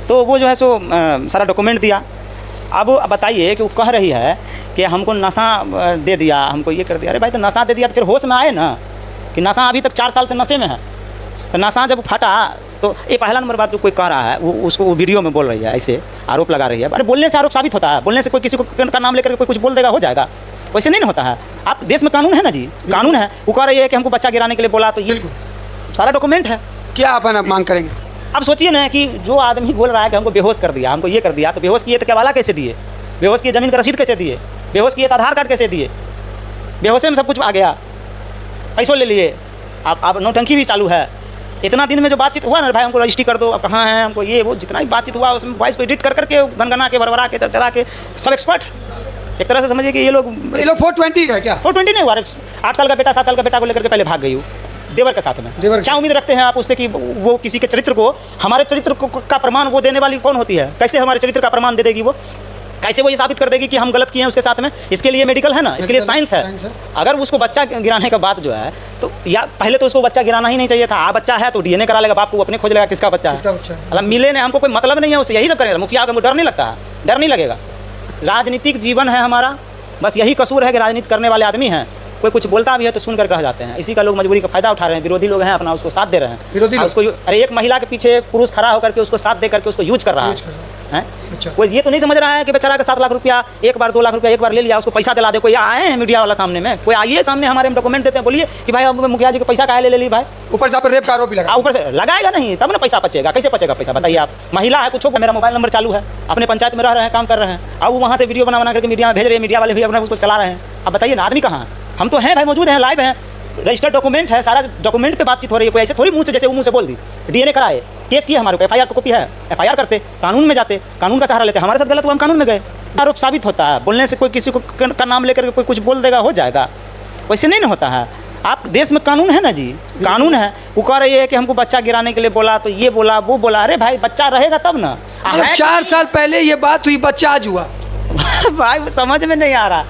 तो वो जो है सो सारा डॉक्यूमेंट दिया। अब बताइए कि वो कह रही है कि हमको नशा दे दिया, हमको ये कर दिया। अरे भाई तो नशा दे दिया तो फिर होश में आए ना कि नशा अभी तक 4 साल से नशे में है। तो नशा जब फटा तो ये पहला नंबर बात जो कोई कह रहा है वो उसको वो वीडियो में बोल रही है, ऐसे आरोप लगा रही है। अरे बोलने से आरोप साबित होता है, बोलने से कोई किसी को का नाम लेकर कोई कुछ बोल देगा हो जाएगा, वैसे नहीं ना होता है। आप देश में कानून है ना जी, कानून है। वो कह रही है कि हमको बच्चा गिराने के लिए बोला, तो ये सारा डॉक्यूमेंट है। क्या आप मांग करेंगे? अब सोचिए ना कि जो आदमी बोल रहा है कि हमको बेहोश कर दिया, हमको ये कर दिया, तो बेहोश किए तो केवाला कैसे दिए, बेहोश किए ज़मीन का रसीद कैसे दिए, बेहोश किए तो आधार कार्ड कैसे दिए, बेहोशे में सब कुछ आ गया, पैसों ले लिए। आप नौटंकी भी चालू है। इतना दिन में जो बातचीत हुआ ना, भाई हमको रजिस्ट्री कर दो, अब कहाँ है, हमको ये वो जितना भी बातचीत हुआ उसमें वॉइस को एडिट कर करके गनगना के भरभरा के चला के सब एक्सपर्ट। एक तरह से समझिए कि ये लोग 420 का क्या? 420 नहीं हुआ, 8 साल का बेटा 7 साल का बेटा को लेकर के पहले भाग गई हूँ देवर के साथ में। क्या उम्मीद रखते हैं आप उससे कि वो किसी के चरित्र को, हमारे चरित्र का प्रमाण वो देने वाली कौन होती है? कैसे हमारे चरित्र का प्रमाण दे देगी वो? कैसे वो ये साबित कर देगी कि हम गलत किए हैं उसके साथ में? इसके लिए मेडिकल है ना, इसके लिए साइंस है। अगर उसको बच्चा गिराने का बात जो है तो या पहले तो उसको बच्चा गिराना ही नहीं चाहिए था। बच्चा है तो डीएनए करा लेगा, बाप को अपने खोज लेगा किसका बच्चा है। मतलब मिले नहीं, हमको कोई मतलब नहीं है उससे, यही सब करेगा मुखिया का। डर नहीं लगता है, डर नहीं लगेगा। राजनीतिक जीवन है हमारा, बस यही कसूर है कि राजनीति करने वाले आदमी हैं, कोई कुछ बोलता भी है तो सुनकर कह जाते हैं। इसी का लोग मजबूरी का फायदा उठा रहे हैं। विरोधी लोग हैं अपना उसको साथ दे रहे हैं, विरोधी उसको। अरे एक महिला के पीछे पुरुष खड़ा होकर के उसको साथ दे करके उसको यूज कर रहा है। अच्छा। कोई ये तो नहीं समझ रहा है कि बेचारा का 7 लाख रुपया एक बार 2 लाख रुपया एक बार ले लिया, उसको पैसा दिला दे। कोई आए हैं मीडिया वाला सामने में, कोई आइए सामने हमारे में डॉक्यूमेंट देते हैं, बोलिए कि भाई अब मुखिया जी को पैसा काहे ले ली भाई। ऊपर से आप रेप का आरोप भी लगा, ऊपर से लगाएगा नहीं तब ना पैसा बचेगा। कैसे बचेगा पैसा बताइए आप? महिला है कुछ, मेरा मोबाइल नंबर चालू है, अपने पंचायत में रह रहे हैं, काम कर रहे हैं, अब वहाँ से वीडियो बना करके मीडिया में भेज रहे हैं, मीडिया वाले भी अपना उसको चला रहे हैं। अब बताइए ना आदमी कहाँ है? हम तो हैं भाई, मौजूद हैं, लाइव हैं, रजिस्टर्ड डॉक्यूमेंट है, सारा डॉक्यूमेंट पे बातचीत हो रही है। कोई ऐसे थोड़ी मुंह से, जैसे वो मुंह से बोल दी, डीएनए कराए, केस किया हमारे को, एफआईआर कॉपी है, एफआईआर करते, कानून में जाते, कानून का सहारा लेते। हमारे साथ गलत हुआ, हम कानून में गए। आरोप साबित होता है, बोलने से कोई किसी को का नाम लेकर कोई कुछ बोल देगा हो जाएगा, वैसे नहीं ना होता है। आप देश में कानून है ना जी, कानून है। वो कह रही है कि हमको बच्चा गिराने के लिए बोला, तो ये बोला वो बोला। अरे भाई बच्चा रहेगा तब ना। 4 साल पहले ये बात हुई, बच्चा आज हुआ। भाई वो समझ में नहीं आ रहा।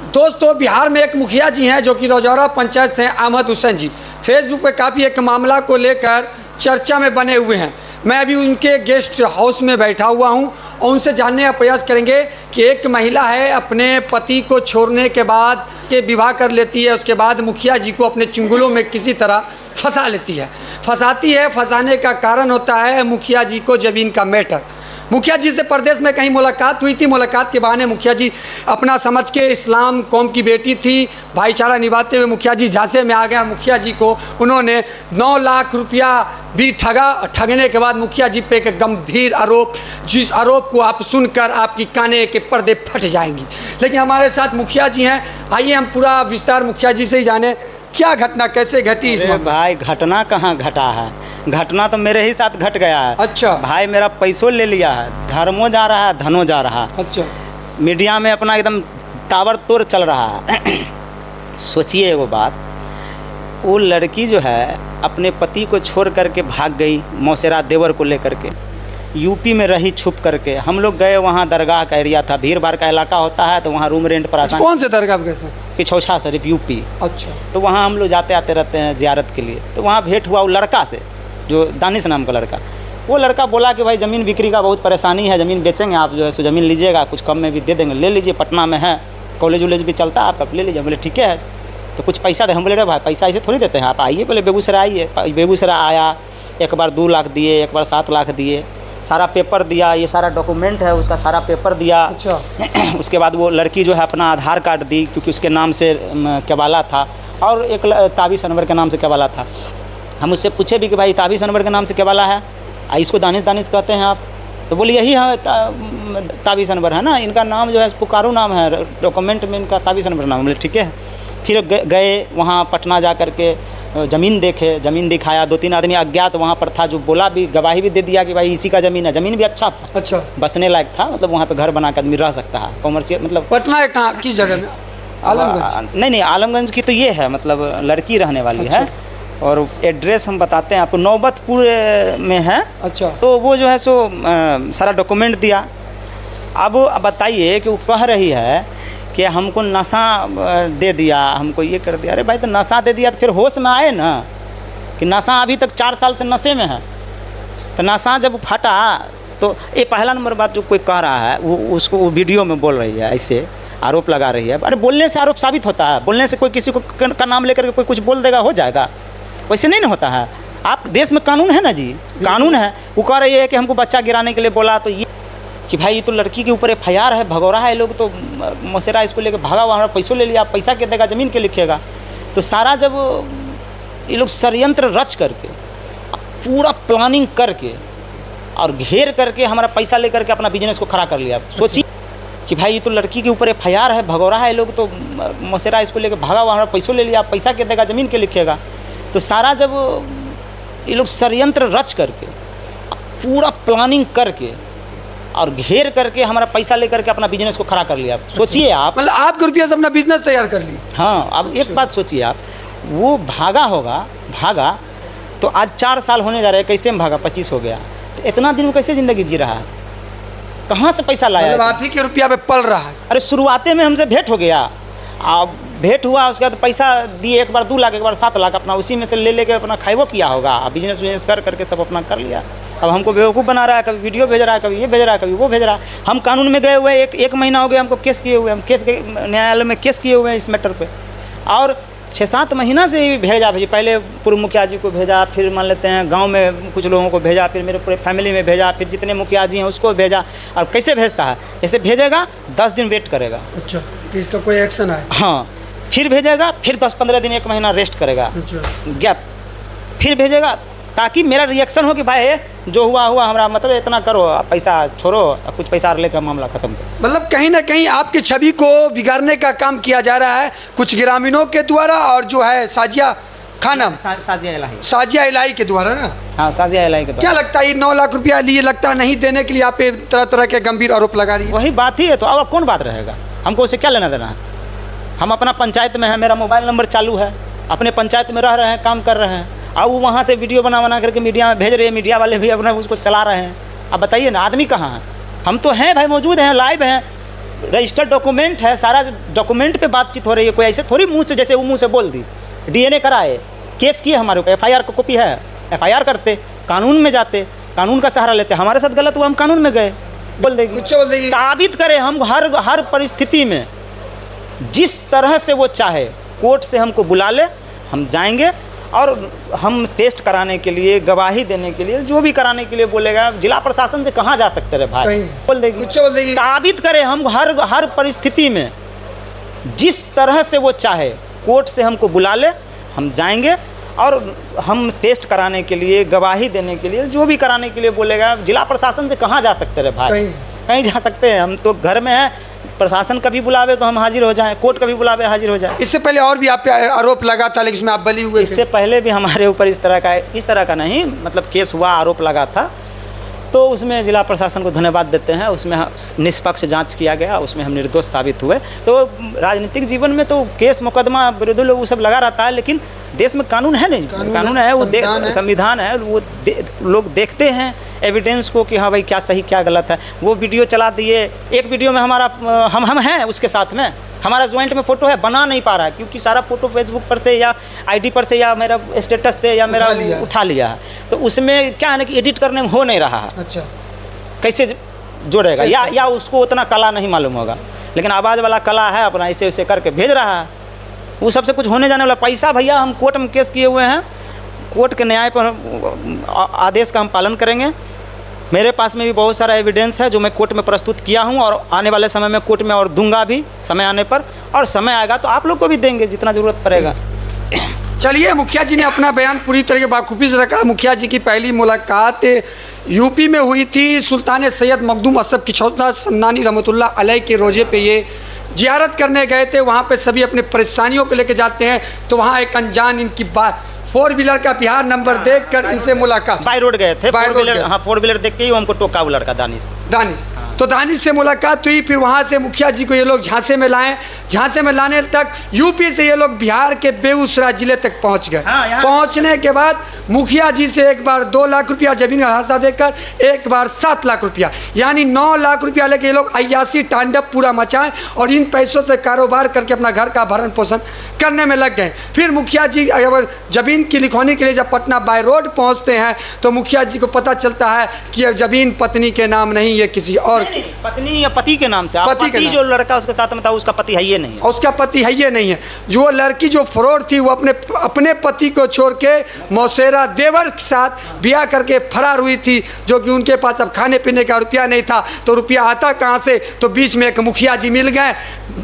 दोस्तों बिहार में एक मुखिया जी हैं जो कि रजौरा पंचायत से अहमद हुसैन जी, फेसबुक पे काफ़ी एक मामला को लेकर चर्चा में बने हुए हैं। मैं अभी उनके गेस्ट हाउस में बैठा हुआ हूं और उनसे जानने का प्रयास करेंगे कि एक महिला है अपने पति को छोड़ने के बाद के विवाह कर लेती है, उसके बाद मुखिया जी को अपने चुंगलों में किसी तरह फंसा लेती है, फंसाती है। फंसाने का कारण होता है मुखिया जी को ज़मीन का मैटर। मुखिया जी से प्रदेश में कहीं मुलाकात हुई थी, मुलाकात के बहाने मुखिया जी अपना समझ के इस्लाम कौम की बेटी थी, भाईचारा निभाते हुए मुखिया जी झांसे में आ गया। मुखिया जी को उन्होंने 9 लाख रुपया भी ठगा। ठगने के बाद मुखिया जी पे एक गंभीर आरोप, जिस आरोप को आप सुनकर आपकी काने के पर्दे फट जाएंगी। लेकिन हमारे साथ मुखिया जी हैं, आइए हम पूरा विस्तार मुखिया जी से ही जाने, क्या घटना कैसे घटी इसमें? भाई घटना कहाँ घटा है, घटना तो मेरे ही साथ घट गया है। अच्छा। भाई मेरा पैसों ले लिया है, धर्मों जा रहा है, धनों जा रहा है। अच्छा। मीडिया में अपना एकदम ताबड़तोड़ चल रहा है। सोचिए वो बात, वो लड़की जो है अपने पति को छोड़ करके भाग गई मौसेरा देवर को लेकर के, यूपी में रही छुप करके। हम लोग गए वहाँ, दरगाह का एरिया था, भीड़ भाड़ का इलाका होता है, तो वहाँ रूम रेंट पर आसान। कौन से दरगाह गए थे? पिछौछा शरीफ यूपी। अच्छा। तो वहाँ हम लोग जाते आते रहते हैं ज़ियारत के लिए। तो वहाँ भेंट हुआ वो लड़का से, जो दानिश नाम का लड़का। वो लड़का बोला कि भाई ज़मीन बिक्री का बहुत परेशानी है, ज़मीन बेचेंगे, आप जो है सो ज़मीन लीजिएगा, कुछ कम में भी दे देंगे, ले लीजिए, पटना में है, कॉलेज वॉलेज भी चलता है, आप कब ले लीजिए। बोले ठीक है, तो कुछ पैसा दे। हम बोले भाई पैसा ऐसे थोड़ी देते हैं, आप आइए पहले बेगूसराय आइए। बेगूसराय आया, एक बार 2 लाख दिए, एक बार 7 लाख दिए, सारा पेपर दिया, ये सारा डॉक्यूमेंट है उसका, सारा पेपर दिया। अच्छा। उसके बाद वो लड़की जो है अपना आधार कार्ड दी, क्योंकि उसके नाम से केवाला था, और एक ताबिश अनवर के नाम से केवाला था। हम उससे पूछे भी कि भाई ताबिश अनवर के नाम से केवाला है, इसको दानिश दानिश कहते हैं आप? तो बोले यही है, ताबिश अनवर है ना, इनका नाम जो है पुकारू नाम है, डॉक्यूमेंट में इनका ताबिश अनवर नाम। बोले ठीक है। फिर गए वहाँ पटना जा कर के ज़मीन देखे, ज़मीन दिखाया। 2-3 आदमी अज्ञात वहाँ पर था जो बोला भी, गवाही भी दे दिया कि भाई इसी का ज़मीन है। ज़मीन भी अच्छा था, अच्छा, बसने लायक था, मतलब वहाँ पे घर बना कर आदमी रह सकता है, कॉमर्शियल। मतलब पटना है कहाँ, किस जगह में? आलमगंज? नहीं, आलमगंज की तो ये है, मतलब लड़की रहने वाली अच्छा। है। और एड्रेस हम बताते हैं आपको, नौबतपुर में है। अच्छा। तो वो जो है सो सारा डॉक्यूमेंट दिया। अब बताइए कि वो कह रही है कि हमको नशा दे दिया, हमको ये कर दिया। अरे भाई तो नशा दे दिया तो फिर होश में आए ना कि नशा अभी तक 4 साल से नशे में है। तो नशा जब फटा तो ये पहला नंबर बात जो कोई कह रहा है वो उसको वो वीडियो में बोल रही है, ऐसे आरोप लगा रही है। अरे बोलने से आरोप साबित होता है, बोलने से कोई किसी को का नाम लेकर के कोई कुछ बोल देगा, हो जाएगा, वैसे नहीं ना होता है। आप देश में कानून है ना जी, कानून है। वो कह रही है कि हमको बच्चा गिराने के लिए बोला, तो ये कि भाई ये तो लड़की के ऊपर FIR है, भगौरा है, लोग तो मौसेरा इसको लेकर भागा हुआ, हमारा पैसों ले लिया, पैसा के देगा, ज़मीन के लिखेगा। तो सारा जब ये लोग षड्यंत्र रच करके पूरा प्लानिंग करके और घेर करके हमारा पैसा लेकर के अपना बिजनेस को खड़ा कर लिया। सोचिए कि भाई ये तो लड़की के ऊपर FIR है, भगौरा है, लोग तो मौसेरा इसको लेकर भागा हुआ, हमारा पैसों ले लिया, पैसा के देगा, ज़मीन के लिखेगा। तो सारा जब ये लोग षड्यंत्र रच करके पूरा प्लानिंग करके और घेर करके हमारा पैसा लेकर के अपना बिजनेस को खड़ा कर लिया। सोचिए आप, मतलब आपके रुपये से अपना बिजनेस तैयार कर ली। हाँ, अब एक बात सोचिए आप, वो भागा तो आज 4 साल होने जा रहे हैं, कैसे में भागा, 25 हो गया, तो इतना दिन वो कैसे ज़िंदगी जी रहा है, कहाँ से पैसा लाया? मतलब आप ही के रुपया पे पल रहा है। अरे शुरुआते में हमसे भेंट हो गया, अब भेंट हुआ, उसके बाद पैसा दिए, एक बार 2 लाख, एक बार 7 लाख, अपना उसी में से ले लेके अपना खाइबो किया होगा, बिजनेस कर करके सब अपना कर लिया। अब हमको बेवकूफ़ बना रहा है, कभी वीडियो भेज रहा है, कभी ये भेज रहा है, कभी वो भेज रहा है। हम कानून में गए हुए एक महीना हो गया हमको केस किए हुए, हम केस के न्यायालय में केस किए हुए हैं इस मैटर पे, और 6-7 महीना से ही भेजी। पहले पूर्व मुखिया जी को भेजा, फिर मान लेते हैं गांव में कुछ लोगों को भेजा, फिर मेरे पूरे फैमिली में भेजा, फिर जितने मुखिया जी हैं उसको भेजा। और कैसे भेजता है, जैसे भेजेगा 10 दिन वेट करेगा, अच्छा, कि इसका कोई एक्शन आए, हाँ, फिर भेजेगा, फिर 10-15 दिन 1 महीना रेस्ट करेगा, अच्छा, गैप, फिर भेजेगा, ताकि मेरा रिएक्शन हो कि भाई जो हुआ हमारा, मतलब इतना करो, पैसा छोड़ो, कुछ पैसा लेकर मामला खत्म करो। मतलब कहीं ना कहीं आपकी छवि को बिगाड़ने का काम किया जा रहा है कुछ ग्रामीणों के द्वारा, और जो है साजिया खानम, साजिया इलाही के द्वारा ना। हाँ, साजिया इलाही के द्वारा। क्या लगता है ये 9 लाख रुपया लिए, लगता है नहीं देने के लिए आप पे तरह तरह के गंभीर आरोप लगा रही है? वही बात ही है, तो अब कौन बात रहेगा, हमको उससे क्या लेना देना है? हम अपना पंचायत में है, मेरा मोबाइल नंबर चालू है, अपने पंचायत में रह रहे हैं, काम कर रहे हैं, अब वो वहाँ से वीडियो बना करके मीडिया में भेज रहे हैं, मीडिया वाले भी अपना उसको चला रहे हैं। अब बताइए ना, आदमी कहाँ है? हम तो हैं भाई, मौजूद हैं, लाइव हैं, रजिस्टर्ड डॉक्यूमेंट है, सारा डॉक्यूमेंट पे बातचीत हो रही है। कोई ऐसे थोड़ी मुँह से, जैसे वो मुँह से बोल दी, DNA कराए, केस किए हमारे ऊपर, FIR की कॉपी है, FIR करते, कानून में जाते, कानून का सहारा लेते। हमारे साथ गलत हुआ, हम कानून में गए, बोल देगी, साबित करें हम हर परिस्थिति में, जिस तरह से वो चाहे, कोर्ट से हमको बुला ले, हम जाएंगे, और हम टेस्ट कराने के लिए, गवाही देने के लिए, जो भी कराने के लिए बोलेगा, जिला प्रशासन से कहाँ जा सकते रहे भाई, बोल देगी, साबित करें हम हर परिस्थिति में, जिस तरह से वो चाहे, कोर्ट से हमको बुला ले, हम जाएंगे, और हम टेस्ट कराने के लिए, गवाही देने के लिए, जो भी कराने के लिए बोलेगा, जिला प्रशासन से कहाँ जा सकते रहे भाई, कहीं जा सकते हैं? हम तो घर में हैं, प्रशासन कभी बुलावे तो हम हाजिर हो जाएं, कोर्ट कभी बुलावे हाजिर हो जाए। इससे पहले और भी आप पे आरोप लगा था, लेकिन इसमें आप बली हुए। इससे पहले भी हमारे ऊपर इस तरह का नहीं, मतलब केस हुआ, आरोप लगा था, तो उसमें जिला प्रशासन को धन्यवाद देते हैं, उसमें निष्पक्ष जांच किया गया, उसमें हम निर्दोष साबित हुए। तो राजनीतिक जीवन में तो केस मुकदमा विरोधी लोग वो सब लगा रहता है, लेकिन देश में कानून है नहीं, कानून है, वो संविधान है, वो लोग देखते हैं एविडेंस को कि हाँ भाई क्या सही क्या गलत है। वो वीडियो चला दिए, एक वीडियो में हमारा हम हैं उसके साथ में, हमारा ज्वाइंट में फ़ोटो है, बना नहीं पा रहा है, क्योंकि सारा फ़ोटो फेसबुक पर से या ID पर से या मेरा स्टेटस से या मेरा उठा लिया है, तो उसमें क्या है ना कि एडिट करने में हो नहीं रहा है। अच्छा, कैसे जोड़ेगा, या उसको उतना कला नहीं मालूम होगा, लेकिन आवाज़ वाला कला है, अपना ऐसे ऐसे करके भेज रहा है। वो सबसे कुछ होने जाने वाला पैसा, भैया हम कोर्ट में केस किए हुए हैं, कोर्ट के न्याय पर आदेश का हम पालन करेंगे। मेरे पास में भी बहुत सारा एविडेंस है जो मैं कोर्ट में प्रस्तुत किया हूं, और आने वाले समय में कोर्ट में और दूंगा भी, समय आने पर, और समय आएगा तो आप लोग को भी देंगे जितना ज़रूरत पड़ेगा। चलिए, मुखिया जी ने अपना बयान पूरी तरह बाखूबी से रखा। मुखिया जी की पहली मुलाकात यूपी में हुई थी, सुल्तान सैयद मखदूम असफ किचौता समनानी रहमतुल्लाह अलैह के रोजे पे ये जियारत करने गए थे। वहाँ पे सभी अपने परेशानियों को लेके जाते हैं, तो वहाँ एक अनजान इनकी बात 4 व्हीलर का बिहार नंबर देखकर इनसे मुलाकात, बाई रोड गए थे, 4 व्हीलर देख के ही हमको टोका वो लड़का दानिश। तो दानिश से मुलाकात हुई, फिर वहाँ से मुखिया जी को ये लोग झांसे में लाए। झांसे में लाने तक यूपी से ये लोग बिहार के बेगूसराय जिले तक पहुँच गए। पहुँचने के बाद मुखिया जी से एक बार 2 लाख रुपया जमीन का हादसा देकर एक बार 7 लाख रुपया, यानी 9 लाख रुपया लेके ये लोग अय्यासी तांडव पूरा मचाएं और इन पैसों से कारोबार करके अपना घर का भरण पोषण करने में लग गए। फिर मुखिया जी अगर जमीन की लिखवाने के लिए जब पटना बाय रोड पहुंचते हैं तो मुखिया जी को पता चलता है कि यह जमीन पत्नी के नाम नहीं, ये किसी और की पत्नी या पति के नाम से। पति जो लड़का उसके साथ में था उसका पति है ये नहीं है, उसका पति है ये नहीं है। जो लड़की जो फ्रॉड थी वो अपने पति को छोड़ के मौसेरा देवर के साथ ब्याह करके फरार हुई थी, जो कि उनके पास अब खाने पीने का रुपया नहीं था। तो रुपया आता कहाँ से? तो बीच में एक मुखिया जी मिल गए,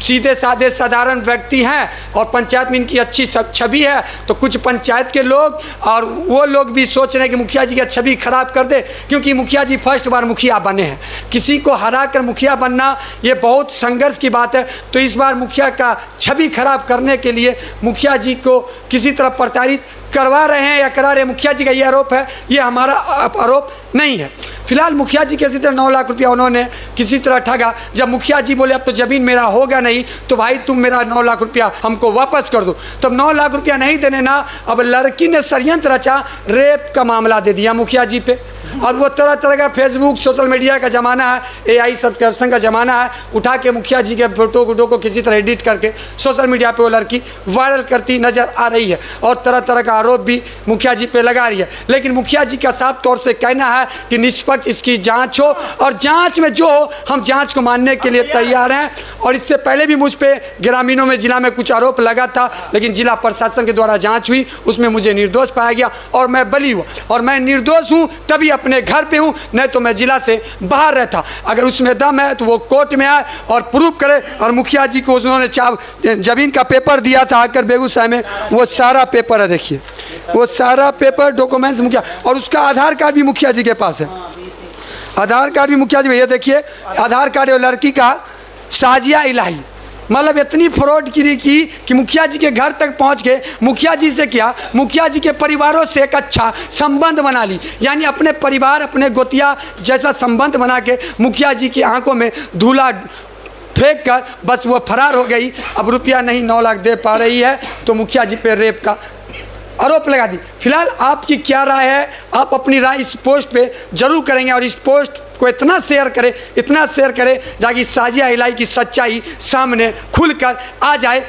सीधे साधे साधारण व्यक्ति हैं और पंचायत में इनकी अच्छी छवि है। तो कुछ पंचायत के लोग और वो लोग भी सोच रहे हैं कि मुखिया जी की छवि खराब कर दे, क्योंकि मुखिया जी फर्स्ट बार मुखिया बने हैं। किसी को हरा कर मुखिया बनना ये बहुत संघर्ष की बात है। तो इस बार मुखिया का छवि खराब करने के लिए मुखिया जी को किसी तरह प्रताड़ित करवा रहे हैं या करा रहे हैं। मुखिया जी का ये आरोप है, ये हमारा आरोप नहीं है। फिलहाल मुखिया जी किसी तरह 9 लाख रुपया उन्होंने किसी तरह ठगा। जब मुखिया जी बोले अब तो ज़मीन मेरा होगा नहीं, तो भाई तुम मेरा 9 लाख रुपया हमको वापस कर दो। तब 9 लाख रुपया नहीं देने ना, अब लड़की ने षड्यंत्र रचा, रेप का मामला दे दिया मुखिया जी पे। और वो तरह तरह का फेसबुक सोशल मीडिया का ज़माना है, AI सब्सक्रिप्शन का ज़माना है, उठा के मुखिया जी के फोटो को किसी तरह एडिट करके सोशल मीडिया पे वो लड़की वायरल करती नज़र आ रही है और तरह तरह का आरोप भी मुखिया जी पे लगा रही है। लेकिन मुखिया जी का साफ तौर से कहना है कि निष्पक्ष इसकी जांच हो और जांच में जो हो हम जांच को मानने के लिए तैयार हैं। और इससे पहले भी मुझ पे ग्रामीणों में जिला में कुछ आरोप लगा था, लेकिन जिला प्रशासन के द्वारा जांच हुई, उसमें मुझे निर्दोष पाया गया और मैं बली हुआ। और मैं निर्दोष हूँ तभी अपने घर पे हूँ, नहीं तो मैं जिला से बाहर रहता। अगर उसमें दम है तो वो कोर्ट में आए और प्रूफ करे। और मुखिया जी को उन्होंने जमीन का पेपर दिया था आकर बेगूसराय में, वो सारा पेपर है, देखिए वो सारा पेपर डॉक्यूमेंट्स मुखिया, और उसका आधार कार्ड भी मुखिया जी के पास है। आधार कार्ड भी मुखिया जी, भैया देखिए आधार कार्ड है लड़की का, साजिया इलाही। मतलब इतनी फ्रॉडगिरी की कि मुखिया जी के घर तक पहुंच के मुखिया जी से क्या, मुखिया जी के परिवारों से एक अच्छा संबंध बना ली, यानी अपने परिवार अपने गोतिया जैसा संबंध बना के मुखिया जी की आंखों में धूला फेंक कर बस वो फरार हो गई। अब रुपया नहीं 9 लाख दे पा रही है तो मुखिया जी पे रेप का आरोप लगा दी। फिलहाल आपकी क्या राय है? आप अपनी राय इस पोस्ट पे जरूर करेंगे और इस पोस्ट को इतना शेयर करें ताकि साजिया इलाही की सच्चाई सामने खुलकर आ जाए।